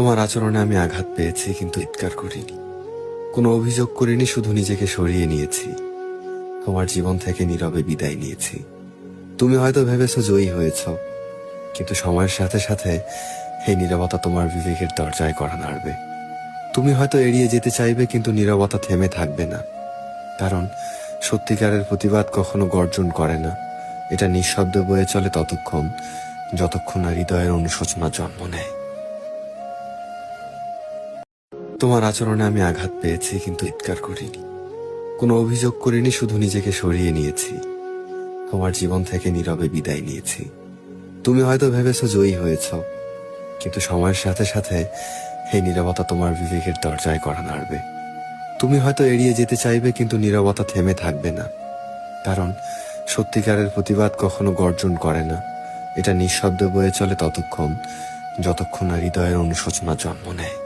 তোমার আচরণে আমি আঘাত পেয়েছি, কিন্তু চিৎকার করিনি, কোনো অভিযোগ করিনি, শুধু নিজেকে সরিয়ে নিয়েছি। তোমার জীবন থেকে নীরবে বিদায় নিয়েছি। তুমি হয়তো ভেবেছো জয়ী হয়েছ, কিন্তু সময়ের সাথে সাথে এই নীরবতা তোমার বিবেকের দরজায় কড়া নাড়বে। তুমি হয়তো এড়িয়ে যেতে চাইবে, কিন্তু নীরবতা থেমে থাকবে না। কারণ সত্যিকারের প্রতিবাদ কখনো গর্জন করে না, এটা নিঃশব্দে বয়ে চলে ততক্ষণ যতক্ষণ না হৃদয়ের অনুশোচনা জন্ম নেয়। তোমার আচরণে আমি আঘাত পেয়েছি, কিন্তু চিৎকার করিনি, কোনো অভিযোগ করিনি, শুধু নিজেকে সরিয়ে নিয়েছি। তোমার জীবন থেকে নীরবে বিদায় নিয়েছি। তুমি হয়তো ভেবেছো জয়ী হয়েছ, কিন্তু সময়ের সাথে সাথে এই নীরবতা তোমার বিবেকের দরজায় কড়া নাড়বে। তুমি হয়তো এড়িয়ে যেতে চাইবে, কিন্তু নীরবতা থেমে থাকবে না। কারণ সত্যিকারের প্রতিবাদ কখনো গর্জন করে না, এটা নিঃশব্দে বয়ে চলে ততক্ষণ যতক্ষণ না হৃদয়ের অনুশোচনা জন্ম নেয়।